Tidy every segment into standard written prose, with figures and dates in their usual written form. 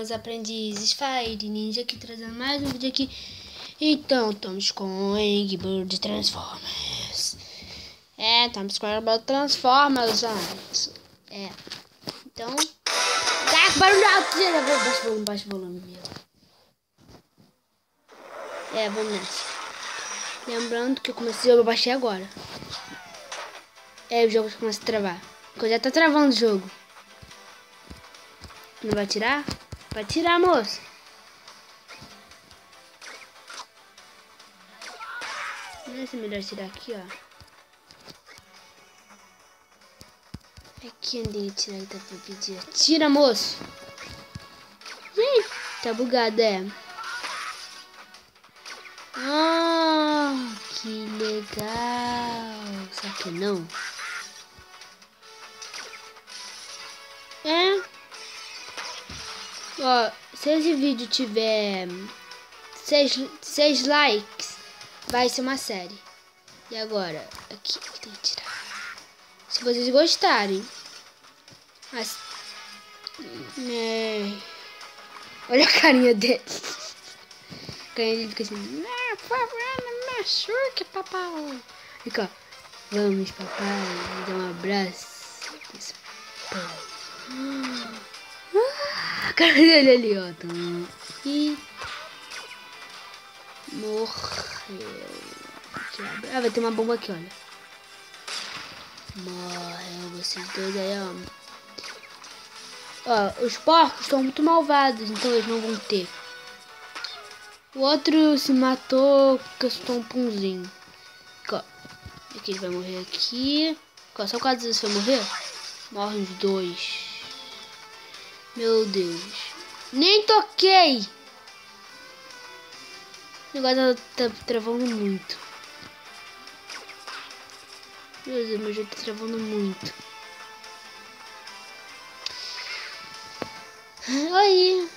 os aprendizes Fire Ninja aqui trazendo mais um vídeo aqui. Então, estamos com Angry Birds Transformers. Estamos com Angry Birds Transformers antes. Então, caraca, barulho alto. Baixa o volume mesmo. Vamos nessa. Lembrando que eu comecei, eu baixei agora. O jogo já começa a travar. Porque já tá travando o jogo. Não vai tirar? Vai tirar, moço. Não é melhor tirar aqui, ó. Aqui onde ele tirar, ele tá pra pedir. Tira, moço. Tá bugado, que legal. Só que não. Ó, se esse vídeo tiver 6 likes, vai ser uma série. E agora, aqui tem que tirar. Se vocês gostarem. Olha a carinha dele. A carinha dele fica assim. Por favor, não me machuque, papai. Fica, vamos, papai, me dá um abraço. A cara dele ali, ó. E morreu. Vai ter uma bomba aqui, olha. Morreu vocês dois aí, ó. Os porcos estão muito malvados, então eles não vão ter. O outro se matou porque eu um punzinho. Aqui ele vai morrer aqui. Só quantas vezes vai morrer? Morrem os dois. Meu Deus. Nem toquei. O negócio tá travando muito. Meu Deus, meu jogo tá travando muito. Aí.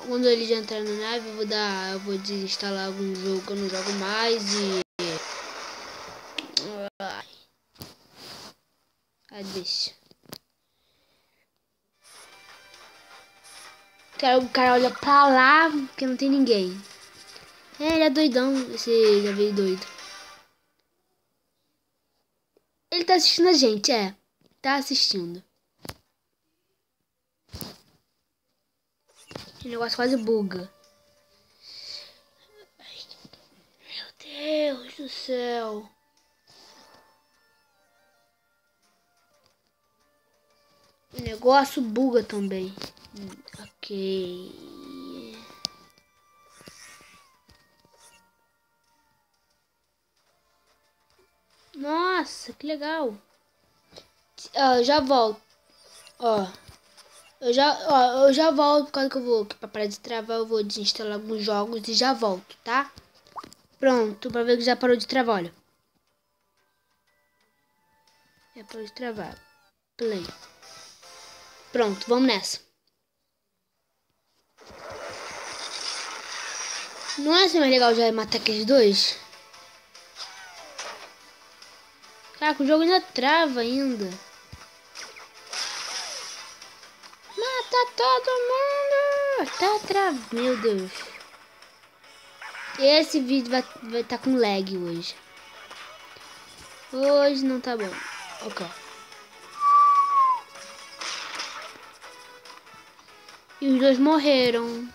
Quando ele já entrar na nave, eu vou desinstalar algum jogo que eu não jogo mais e... deixa. O cara olha pra lá porque não tem ninguém. Ele é doidão, esse já veio doido. Ele tá assistindo a gente, tá assistindo. O negócio quase buga. Meu Deus do céu. O negócio buga também. Ok. Nossa, que legal. Eu já volto. Eu já volto. Quando que eu vou pra parar de travar, eu vou desinstalar alguns jogos e já volto, tá? Pronto, pra ver que já parou de travar, olha. Já parou de travar. Play. Pronto, vamos nessa. Não é assim mais legal já matar aqueles dois? Caraca, o jogo ainda trava ainda. Mata todo mundo! Tá travando. Meu Deus. Esse vídeo vai tá com lag hoje. Hoje não tá bom. Ok. E os dois morreram.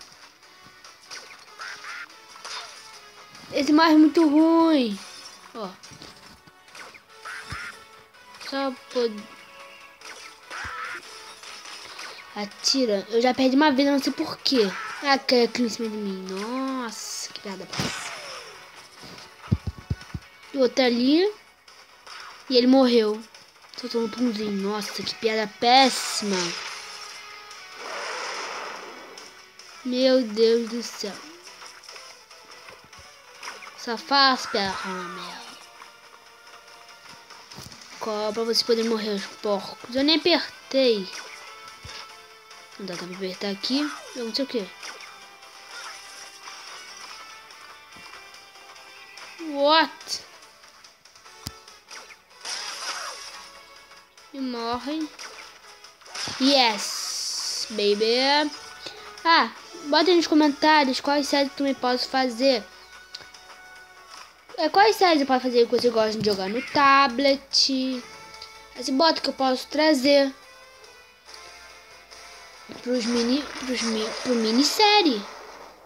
Esse morre muito ruim. Só pode... Atira. Eu já perdi uma vez, eu não sei porquê. Caiu aqui em cima de mim. Nossa, que piada. E outro ali. E ele morreu. Soltou um punzinho. Nossa, que piada péssima. Meu Deus do céu. Só faz piada. Pra vocês poderem morrer, os porcos. Eu nem apertei. Não dá pra apertar aqui. Eu não sei o que. What? E morrem. Yes. Yes, baby. Ah, bota aí nos comentários quais séries eu também posso fazer. Quais séries eu posso fazer que você gosta de jogar no tablet. Assim, bota que eu posso trazer pro minissérie.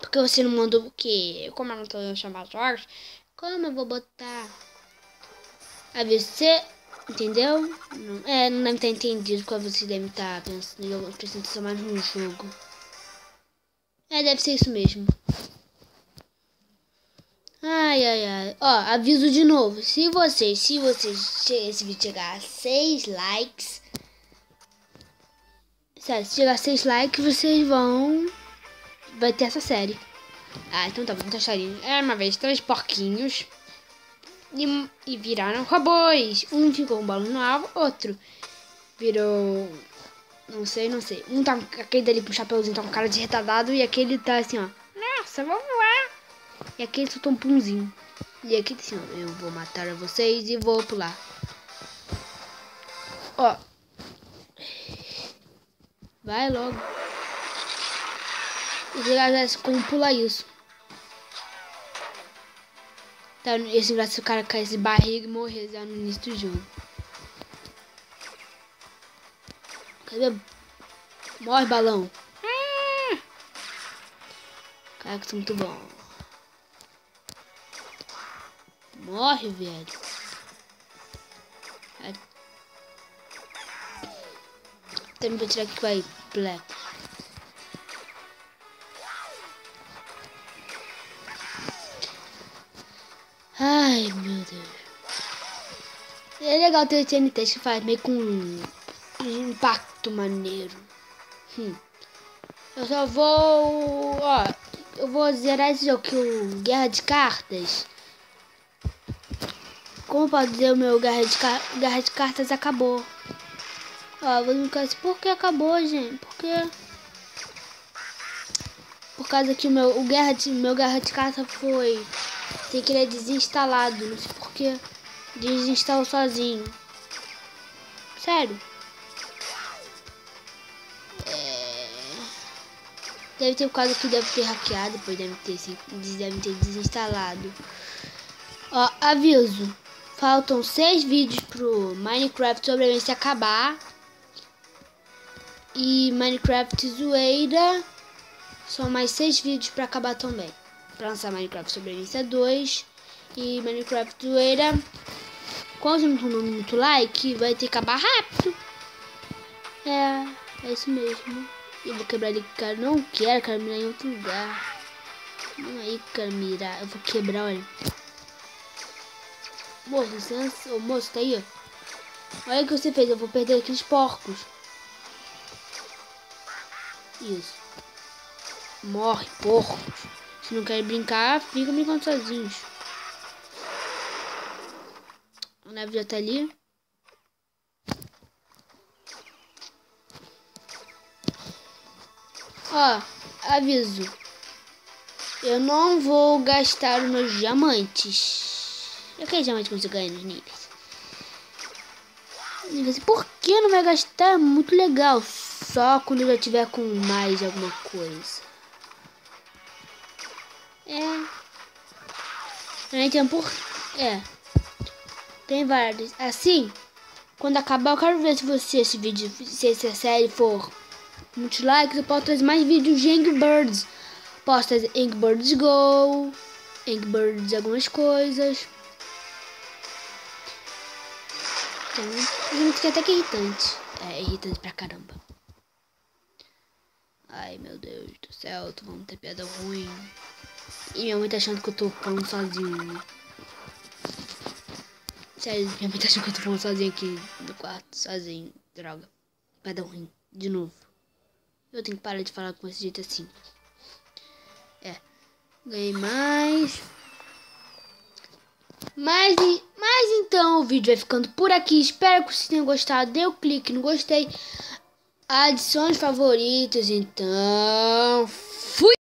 Porque você não mandou o quê? Como eu não tô chamando jogos, como eu vou botar? A você, entendeu? Não deve ter entendido quando você deve estar pensando, prestando atenção mais no jogo. Deve ser isso mesmo. Ai. Ó, aviso de novo. Se esse vídeo chegar a 6 likes. Sério, se chegar a 6 likes, vocês vai ter essa série. Então tá, vamos testar ali. Era uma vez 3 porquinhos. E viraram robôs. Um ficou um balão no alvo, outro virou... Não sei. Aquele dali com o chapeuzinho tá com cara de retardado. E aquele tá assim, ó. Nossa, vamos voar. E aquele soltou um punzinho. E aqui assim, ó. Eu vou matar vocês e vou pular. Ó. Vai logo. Os legais como pular isso. Tá, esse engraçado, o cara cair de barriga e morrer já no início do jogo. Cadê? Morre, balão. Caraca, isso é muito bom. Morre, velho. Também vou tirar aqui com a Black. Ai, meu Deus. É legal ter TNT que faz meio com um impacto maneiro. Eu só vou... Ó, eu vou zerar esse jogo que o Guerra de Cartas. Como pode dizer, o meu Guerra de Cartas acabou. Ó, vou me ficar assim, por que acabou, gente? Por causa que meu Guerra de Cartas foi... Tem que ele é desinstalado, não sei porque desinstalou sozinho. Sério. Deve ter por causa que deve ter hackeado, depois deve ter desinstalado. Ó, aviso. Faltam 6 vídeos pro Minecraft Sobrevivência acabar. E Minecraft Zoeira. São mais 6 vídeos pra acabar também. Pra lançar Minecraft Sobrevivência 2 e Minecraft Zoeira. Quando não tem muito like, vai ter que acabar rápido. É isso mesmo. Eu vou quebrar ele, cara. Não quero mirar em outro lugar. Não aí, quero mirar. Eu vou quebrar, olha. Moço, licença. Ô, moço, tá aí, ó. Olha o que você fez. Eu vou perder aqueles porcos. Isso. Morre, porcos. Se não quer brincar, fica brincando sozinhos. A nave já tá ali. Ó, aviso. Eu não vou gastar os meus diamantes. Aquele diamante que você ganha nos níveis. Por que não vai gastar? É muito legal. Só quando eu já tiver com mais alguma coisa. Tem vários. Assim, quando acabar, eu quero ver se essa série for muitos likes, eu posso trazer mais vídeos de Angry Birds. Posso trazer Angry Birds Go, Angry Birds algumas coisas. Então, fica até que irritante. É irritante pra caramba. Ai, meu Deus do céu, tô falando ter piada ruim. E minha mãe tá achando que eu tô falando sozinho. Sério, minha mãe tá achando que eu tô falando sozinho aqui no quarto, sozinho. Droga. Piada ruim, de novo. Eu tenho que parar de falar com esse jeito assim. Ganhei mais. Mas então o vídeo vai ficando por aqui. Espero que vocês tenham gostado. Dê o clique no gostei. Adicione favoritos. Então, fui!